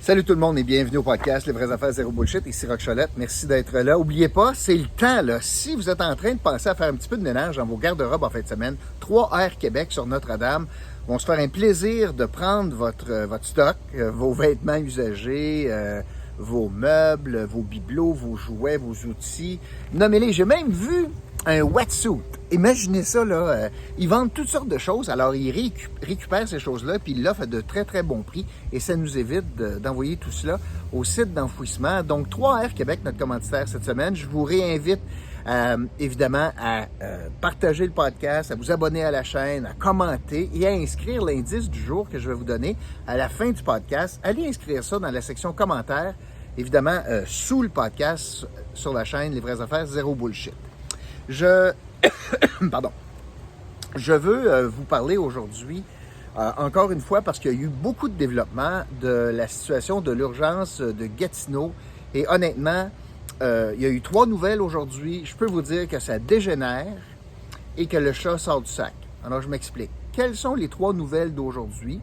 Salut tout le monde et bienvenue au podcast Les vraies affaires zéro bullshit. Ici Roch Cholette. Merci d'être là. N'oubliez pas, c'est le temps là. Si vous êtes en train de penser à faire un petit peu de ménage dans vos garde-robes en fin de semaine, 3R Québec sur Notre-Dame vont se faire un plaisir de prendre votre stock, vos vêtements usagés, vos meubles, vos bibelots, vos jouets, vos outils. Nommez-les. J'ai même vu un wetsuit. Imaginez ça, là. Ils vendent toutes sortes de choses. Alors, ils récupèrent ces choses-là, puis ils l'offrent à de très, très bons prix. Et ça nous évite d'envoyer tout cela au site d'enfouissement. Donc, 3R Québec, notre commanditaire cette semaine. Je vous réinvite, évidemment, à partager le podcast, à vous abonner à la chaîne, à commenter et à inscrire l'indice du jour que je vais vous donner à la fin du podcast. Allez inscrire ça dans la section commentaires, évidemment, sous le podcast sur la chaîne Les vraies affaires zéro bullshit. Je veux vous parler aujourd'hui, encore une fois, parce qu'il y a eu beaucoup de développement de la situation de l'urgence de Gatineau. Et honnêtement, il y a eu 3 nouvelles aujourd'hui. Je peux vous dire que ça dégénère et que le chat sort du sac. Alors, je m'explique. Quelles sont les 3 nouvelles d'aujourd'hui?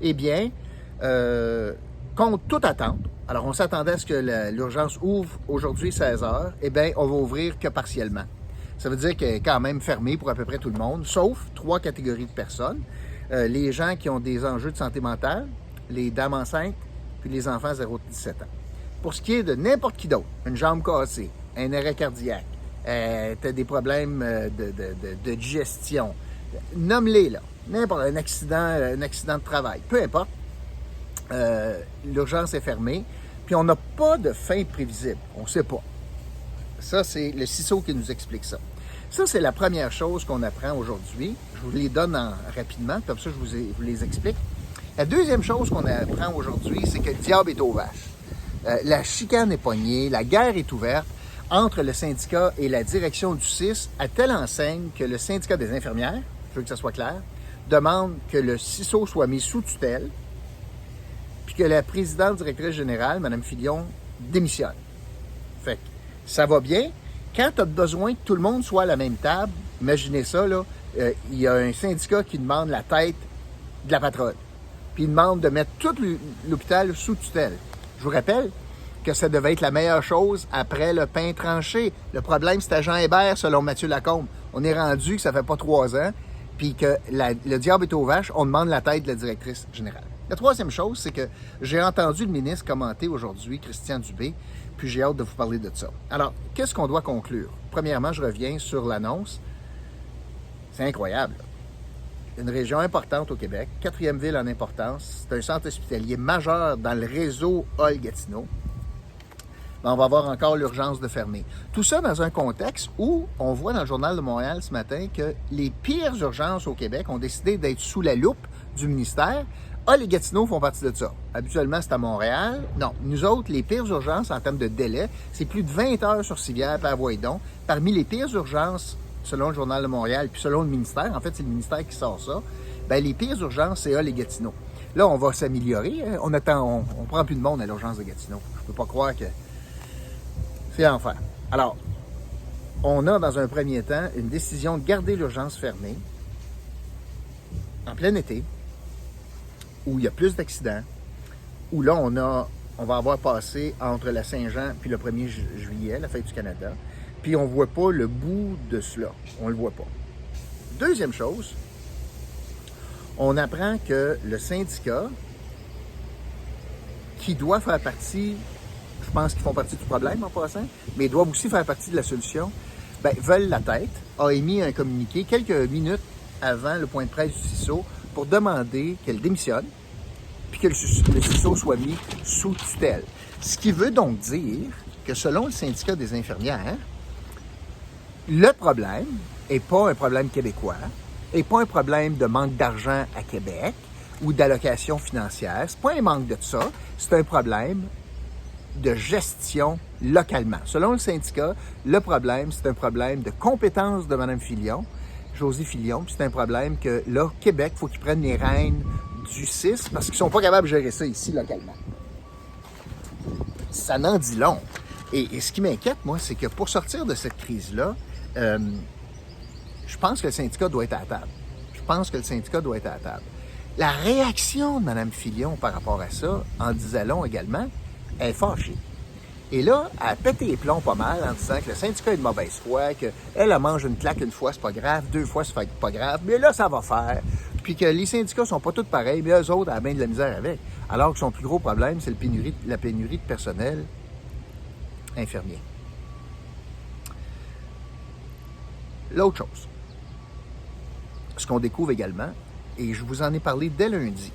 Eh bien, contre toute attente, alors on s'attendait à ce que l'urgence ouvre aujourd'hui 16h, eh bien, on va ouvrir que partiellement. Ça veut dire qu'elle est quand même fermée pour à peu près tout le monde, sauf 3 catégories de personnes. Les gens qui ont des enjeux de santé mentale, les dames enceintes, puis les enfants 0-17 ans. Pour ce qui est de n'importe qui d'autre, une jambe cassée, un arrêt cardiaque, t'as des problèmes de digestion, nomme-les là, n'importe un accident de travail, peu importe, l'urgence est fermée, puis on n'a pas de fin prévisible, on ne sait pas. Ça, c'est le CISO qui nous explique ça. Ça, c'est la première chose qu'on apprend aujourd'hui. Je vous les donne rapidement, comme ça, je vous les explique. La deuxième chose qu'on apprend aujourd'hui, c'est que le diable est aux vaches. La chicane est pognée, la guerre est ouverte entre le syndicat et la direction du CIS, à telle enseigne que le syndicat des infirmières, je veux que ça soit clair, demande que le CISO soit mis sous tutelle, puis que la présidente directrice générale, Mme Filion, démissionne. Fait que ça va bien. Quand tu as besoin que tout le monde soit à la même table, imaginez ça, là, il y a un syndicat qui demande la tête de la patronne. Puis il demande de mettre tout l'hôpital sous tutelle. Je vous rappelle que ça devait être la meilleure chose après le pain tranché. Le problème, c'était Jean Hébert, selon Mathieu Lacombe. On est rendu que ça fait pas 3 ans, puis que le diable est aux vaches, on demande la tête de la directrice générale. La troisième chose, c'est que j'ai entendu le ministre commenter aujourd'hui, Christian Dubé, puis j'ai hâte de vous parler de ça. Alors, qu'est-ce qu'on doit conclure? Premièrement, je reviens sur l'annonce. C'est incroyable. Une région importante au Québec, 4e ville en importance, c'est un centre hospitalier majeur dans le réseau Hall-Gatineau. On va avoir encore l'urgence de fermer. Tout ça dans un contexte où on voit dans le Journal de Montréal ce matin que les pires urgences au Québec ont décidé d'être sous la loupe du ministère. Les Gatineau font partie de ça. Habituellement, c'est à Montréal. Non, nous autres, les pires urgences en termes de délai, c'est plus de 20 heures sur civière par Avoyton. Parmi les pires urgences, selon le Journal de Montréal, puis selon le ministère, en fait, c'est le ministère qui sort ça, bien, les pires urgences, c'est les Gatineau. Là, on va s'améliorer. Hein? On prend plus de monde à l'urgence de Gatineau. Je peux pas croire que c'est l'enfer. Alors, on a, dans un premier temps, une décision de garder l'urgence fermée en plein été, où il y a plus d'accidents, où là, on va avoir passé entre la Saint-Jean puis le 1er juillet, la fête du Canada, puis on ne voit pas le bout de cela. On ne le voit pas. Deuxième chose, on apprend que le syndicat, qui doit faire partie, je pense qu'ils font partie du problème en passant, mais doivent aussi faire partie de la solution, bien, veulent la tête, a émis un communiqué quelques minutes avant le point de presse du CISO pour demander qu'elle démissionne, puis que le CISO soit mis sous tutelle. Ce qui veut donc dire que selon le syndicat des infirmières, le problème n'est pas un problème québécois, n'est pas un problème de manque d'argent à Québec ou d'allocation financière, c'est pas un manque de ça, c'est un problème de gestion localement. Selon le syndicat, le problème, c'est un problème de compétence de Mme Filion, Josie Filion, puis c'est un problème que, là, Québec, il faut qu'ils prennent les rênes du CIS parce qu'ils sont pas capables de gérer ça ici, localement. Ça n'en dit long. Et ce qui m'inquiète, moi, c'est que pour sortir de cette crise-là, je pense que le syndicat doit être à la table. La réaction de Mme Filion par rapport à ça, en disant long également, elle est fâchée. Et là, elle a pété les plombs pas mal en disant que le syndicat est de mauvaise foi, qu'elle mange une claque une fois, c'est pas grave, 2 fois, c'est pas grave, mais là, ça va faire. Puis que les syndicats sont pas tous pareils, mais eux autres, elle a bien de la misère avec. Alors que son plus gros problème, c'est la pénurie de personnel infirmier. L'autre chose, ce qu'on découvre également, et je vous en ai parlé dès lundi,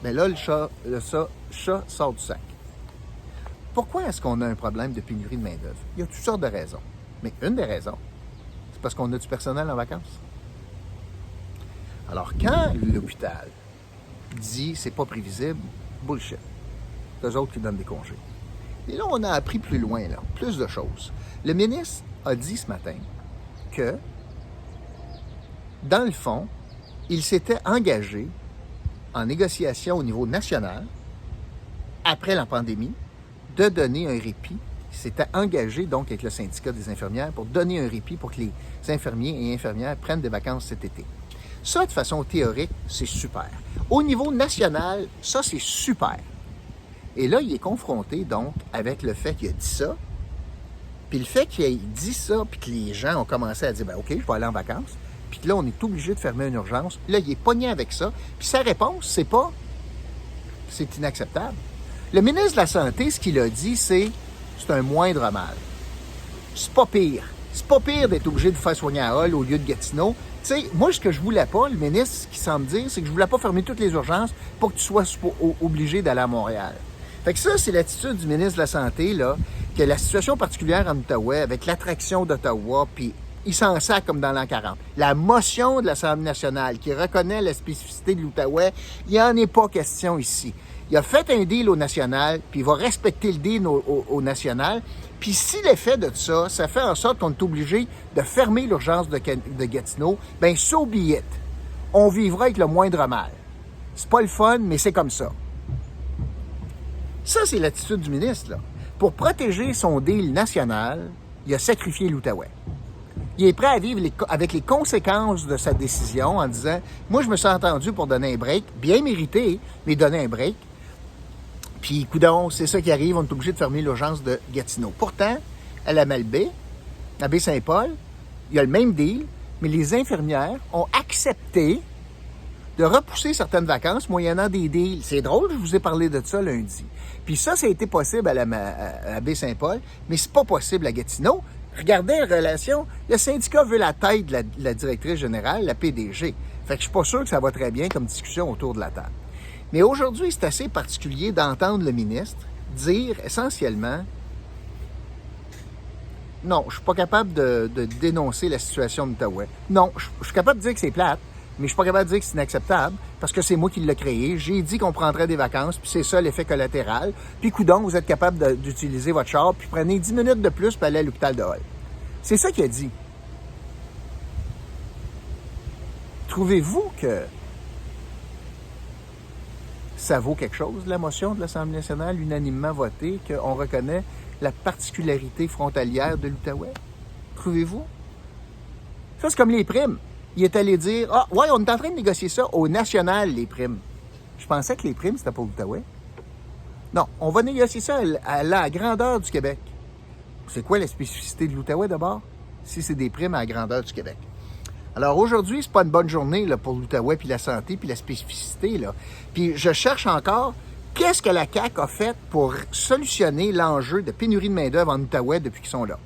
mais là, le chat sort du sac. Pourquoi est-ce qu'on a un problème de pénurie de main-d'œuvre? Il y a toutes sortes de raisons. Mais une des raisons, c'est parce qu'on a du personnel en vacances. Alors, quand l'hôpital dit c'est pas prévisible, bullshit. C'est eux autres qui donnent des congés. Et là, on a appris plus loin, là, plus de choses. Le ministre a dit ce matin que, dans le fond, il s'était engagé en négociation au niveau national, après la pandémie, de donner un répit. Il s'était engagé donc avec le syndicat des infirmières pour donner un répit pour que les infirmiers et infirmières prennent des vacances cet été. Ça, de façon théorique, c'est super. Au niveau national, ça, c'est super. Et là, il est confronté donc avec le fait qu'il a dit ça, puis le fait qu'il ait dit ça, puis que les gens ont commencé à dire « ben OK, je vais aller en vacances », puis que là, on est obligé de fermer une urgence. Là, il est pogné avec ça. Puis sa réponse, c'est pas « c'est inacceptable ». Le ministre de la Santé, ce qu'il a dit, c'est un moindre mal. C'est pas pire. C'est pas pire d'être obligé de faire soigner à Hull au lieu de Gatineau. Tu sais, moi, ce que je voulais pas, le ministre, ce qu'il semble dire, c'est que je voulais pas fermer toutes les urgences pour que tu sois obligé d'aller à Montréal. Fait que ça, c'est l'attitude du ministre de la Santé, là, que la situation particulière en Outaouais, avec l'attraction d'Ottawa, puis il s'en sac comme dans l'an 40. La motion de l'Assemblée nationale qui reconnaît la spécificité de l'Outaouais, il n'y en est pas question ici. Il a fait un deal au national, puis il va respecter le deal au national. Puis si l'effet de ça, ça fait en sorte qu'on est obligé de fermer l'urgence de Gatineau, bien, so be it. On vivra avec le moindre mal. C'est pas le fun, mais c'est comme ça. Ça, c'est l'attitude du ministre, là. Pour protéger son deal national, il a sacrifié l'Outaouais. Il est prêt à vivre avec les conséquences de sa décision en disant « Moi, je me suis entendu pour donner un break, bien mérité, mais donner un break. Puis, coudonc, c'est ça qui arrive, on est obligé de fermer l'urgence de Gatineau. » Pourtant, à la Malbaie, à Baie-Saint-Paul, il y a le même deal, mais les infirmières ont accepté de repousser certaines vacances moyennant des deals. C'est drôle, je vous ai parlé de ça lundi. Puis ça a été possible à Baie-Saint-Paul, mais c'est pas possible à Gatineau. Regardez la relation. Le syndicat veut la tête de la directrice générale, la PDG. Fait que je suis pas sûr que ça va très bien comme discussion autour de la table. Mais aujourd'hui, c'est assez particulier d'entendre le ministre dire essentiellement « Non, je suis pas capable de dénoncer la situation d'Outaouais. Non, je suis capable de dire que c'est plate, mais je suis pas capable de dire que c'est inacceptable parce que c'est moi qui l'ai créé. J'ai dit qu'on prendrait des vacances, puis c'est ça l'effet collatéral. Puis coudonc, vous êtes capable d'utiliser votre char, puis prenez 10 minutes de plus pour aller à l'hôpital de Hull. » C'est ça qu'il a dit. Trouvez-vous que ça vaut quelque chose, la motion de l'Assemblée nationale unanimement votée, qu'on reconnaît la particularité frontalière de l'Outaouais? Trouvez-vous? Ça, c'est comme les primes. Il est allé dire « Ah, ouais, on est en train de négocier ça au national, les primes. » Je pensais que les primes, c'était pour l'Outaouais. Non, on va négocier ça à la grandeur du Québec. C'est quoi la spécificité de l'Outaouais, d'abord? Si c'est des primes à la grandeur du Québec. Alors aujourd'hui, c'est pas une bonne journée là, pour l'Outaouais, puis la santé, puis la spécificité. Là. Puis je cherche encore, qu'est-ce que la CAQ a fait pour solutionner l'enjeu de pénurie de main-d'œuvre en Outaouais depuis qu'ils sont là?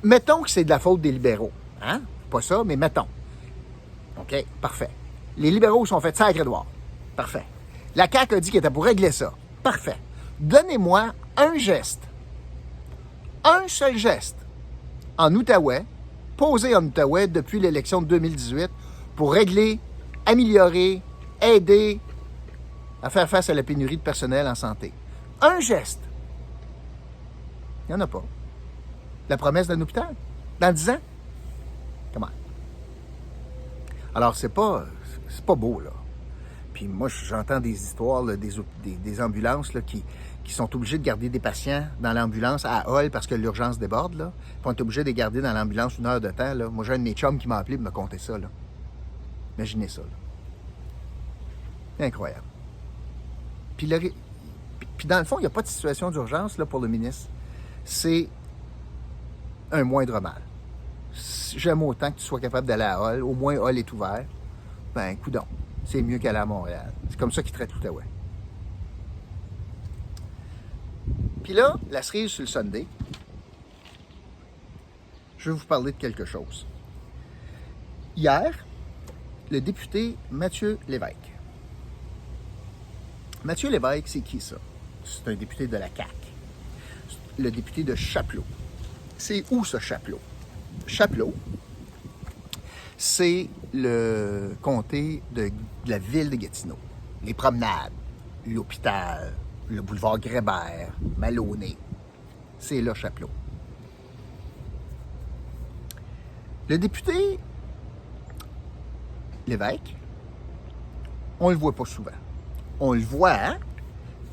Mettons que c'est de la faute des libéraux. Hein? Pas ça, mais mettons. OK, parfait. Les libéraux sont fait sacré droit. Parfait. La CAQ a dit qu'elle était pour régler ça. Parfait. Donnez-moi un geste. Un seul geste en Outaouais, posé en Outaouais depuis l'élection de 2018 pour régler, améliorer, aider à faire face à la pénurie de personnel en santé. Un geste. Il n'y en a pas. La promesse d'un hôpital. Dans 10 ans. Comment? Alors, c'est pas beau, là. Puis moi, j'entends des histoires, là, des ambulances là, qui sont obligés de garder des patients dans l'ambulance à Hull parce que l'urgence déborde, là. Puis on est obligé de les garder dans l'ambulance 1 heure de temps, là. Moi, j'ai un de mes chums qui m'a appelé pour me conter ça, là. Imaginez ça, là. Incroyable. Puis, dans le fond, il n'y a pas de situation d'urgence là, pour le ministre. C'est un moindre mal. J'aime autant que tu sois capable d'aller à Hull. Au moins, Hull est ouvert. Ben, coudonc. C'est mieux qu'aller à Montréal. C'est comme ça qu'ils traitent l'Outaouais. Puis là, la cerise sur le Sunday, je vais vous parler de quelque chose. Hier, le député Mathieu Lévesque. Mathieu Lévesque, c'est qui ça? C'est un député de la CAQ. Le député de Chapleau. C'est où ce Chapleau? Chapleau, c'est le comté de la ville de Gatineau. Les promenades, l'hôpital, le boulevard Grébert, Maloney. C'est là Chapleau. Le député Lévesque, on ne le voit pas souvent. On le voit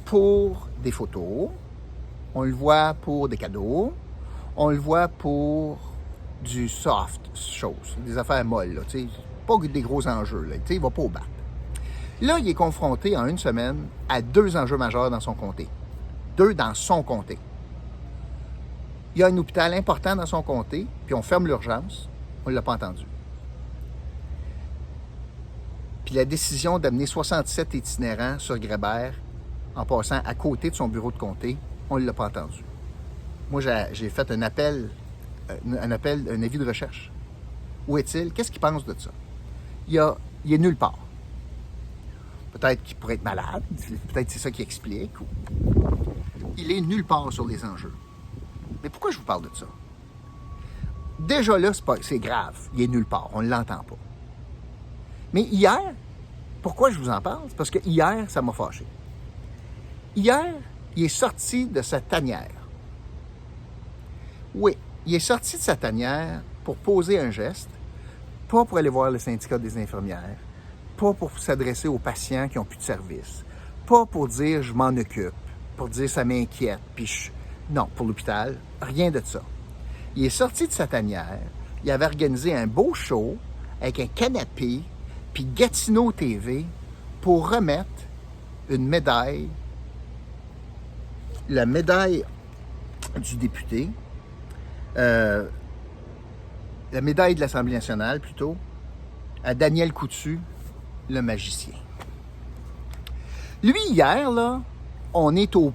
pour des photos, on le voit pour des cadeaux, on le voit pour du soft choses, des affaires molles, là, pas des gros enjeux, là, il ne va pas au bat. Là, il est confronté en une semaine à 2 enjeux majeurs dans son comté. 2 dans son comté. Il y a un hôpital important dans son comté, puis on ferme l'urgence, on ne l'a pas entendu. Puis la décision d'amener 67 itinérants sur Grébert, en passant à côté de son bureau de comté, on ne l'a pas entendu. Moi, j'ai fait un avis de recherche. Où est-il? Qu'est-ce qu'il pense de ça? Il est nulle part. Peut-être qu'il pourrait être malade, peut-être c'est ça qui explique. Il est nulle part sur les enjeux. Mais pourquoi je vous parle de ça? Déjà là, c'est grave. Il est nulle part, on ne l'entend pas. Mais hier, pourquoi je vous en parle? C'est parce que hier, ça m'a fâché. Hier, il est sorti de sa tanière. Oui, il est sorti de sa tanière pour poser un geste, pas pour aller voir le syndicat des infirmières, pas pour s'adresser aux patients qui n'ont plus de service, pas pour dire « je m'en occupe », pour dire « ça m'inquiète », puis non, pour l'hôpital, rien de ça. Il est sorti de sa tanière, il avait organisé un beau show avec un canapé, puis Gatineau TV, pour remettre une médaille, la médaille du député, la médaille de l'Assemblée nationale, plutôt, à Daniel Coutu, le magicien. Lui, hier, là, on est au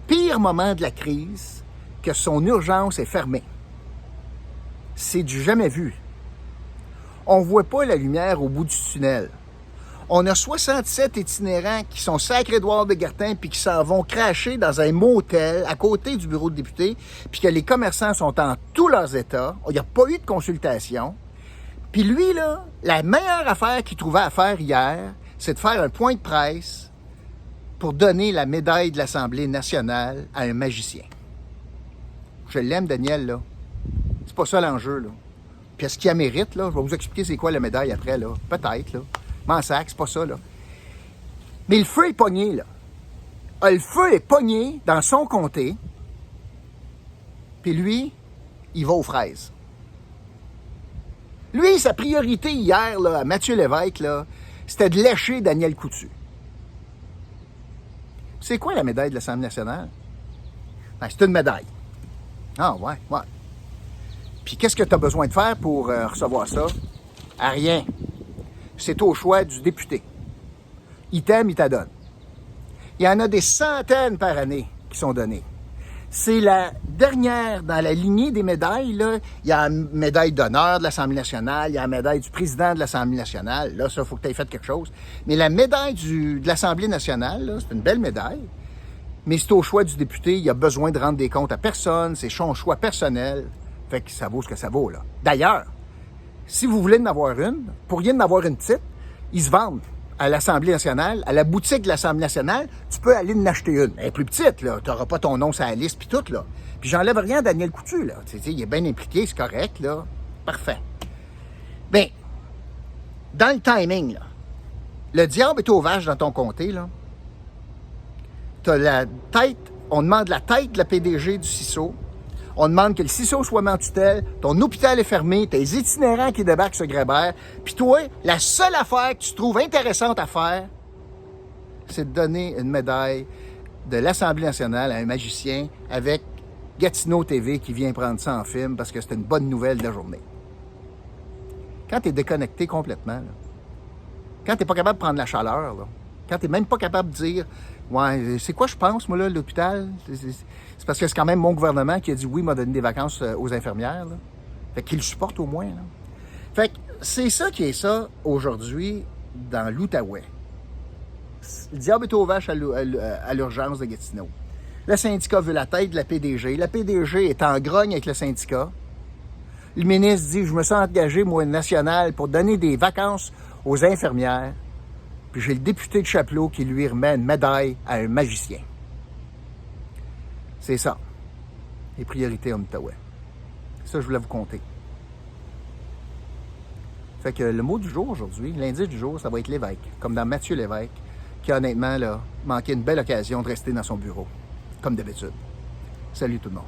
pire moment de la crise, que son urgence est fermée. C'est du jamais vu. On ne voit pas la lumière au bout du tunnel. On a 67 itinérants qui sont Sacré-Édouard de Gartin puis qui s'en vont cracher dans un motel à côté du bureau de député, puis que les commerçants sont en tous leurs états. Il n'y a pas eu de consultation. Puis lui, là, la meilleure affaire qu'il trouvait à faire hier, c'est de faire un point de presse pour donner la médaille de l'Assemblée nationale à un magicien. Je l'aime, Daniel, là. C'est pas ça l'enjeu, là. Puis est-ce qu'il a mérite, là? Je vais vous expliquer c'est quoi la médaille après, là. Peut-être, là. M'en sac, c'est pas ça, là. Mais le feu est pogné, là. Le feu est pogné dans son comté. Puis lui, il va aux fraises. Lui, sa priorité hier, là, à Mathieu Lévesque, là, c'était de lécher Daniel Coutu. C'est quoi la médaille de l'Assemblée nationale? Ben, c'est une médaille. Ah, ouais. Puis qu'est-ce que tu as besoin de faire pour recevoir ça? À rien. C'est au choix du député. Il t'aime, il t'adonne. Il y en a des centaines par année qui sont données. C'est la dernière dans la lignée des médailles. Là. Il y a la médaille d'honneur de l'Assemblée nationale, il y a la médaille du président de l'Assemblée nationale. Là, ça, il faut que tu aies fait quelque chose. Mais la médaille de l'Assemblée nationale, là, c'est une belle médaille. Mais c'est au choix du député. Il a besoin de rendre des comptes à personne. C'est son choix personnel. Fait que ça vaut ce que ça vaut, là. D'ailleurs, si vous voulez en avoir une, pourriez en avoir une petite, ils se vendent à l'Assemblée nationale, à la boutique de l'Assemblée nationale, tu peux aller en acheter une. Elle est plus petite, là. Tu n'auras pas ton nom sur la liste, puis tout, là. Puis j'enlève rien à Daniel Coutu, là. Tu sais, il est bien impliqué, c'est correct, là. Parfait. Bien, dans le timing, là, le diable est aux vaches dans ton comté, là. Tu as la tête, on demande la tête de la PDG du CISO. On demande que le CISO soit mis en tutelle, ton hôpital est fermé, tes itinérants qui débarquent sur Grébert, puis toi, la seule affaire que tu trouves intéressante à faire, c'est de donner une médaille de l'Assemblée nationale à un magicien avec Gatineau TV qui vient prendre ça en film parce que c'est une bonne nouvelle de la journée. Quand tu es déconnecté complètement, là, quand tu n'es pas capable de prendre la chaleur, là, quand tu n'es même pas capable de dire « Ouais, c'est quoi je pense, moi, là, l'hôpital? » C'est parce que c'est quand même mon gouvernement qui a dit « Oui, il m'a donné des vacances aux infirmières. » Fait qu'il le supporte au moins. Là. Fait que c'est ça qui est ça aujourd'hui dans l'Outaouais. Le diable est aux vaches à l'urgence de Gatineau. Le syndicat veut la tête de la PDG. La PDG est en grogne avec le syndicat. Le ministre dit, je me sens engagé, moi, national, pour donner des vacances aux infirmières. Puis j'ai le député de Chapelot qui lui remet une médaille à un magicien. C'est ça, les priorités en Outaouais. Ça, je voulais vous compter. Fait que le mot du jour aujourd'hui, l'indice du jour, ça va être l'évêque, comme dans Matthieu Lévesque, qui honnêtement là, manqué une belle occasion de rester dans son bureau, comme d'habitude. Salut tout le monde.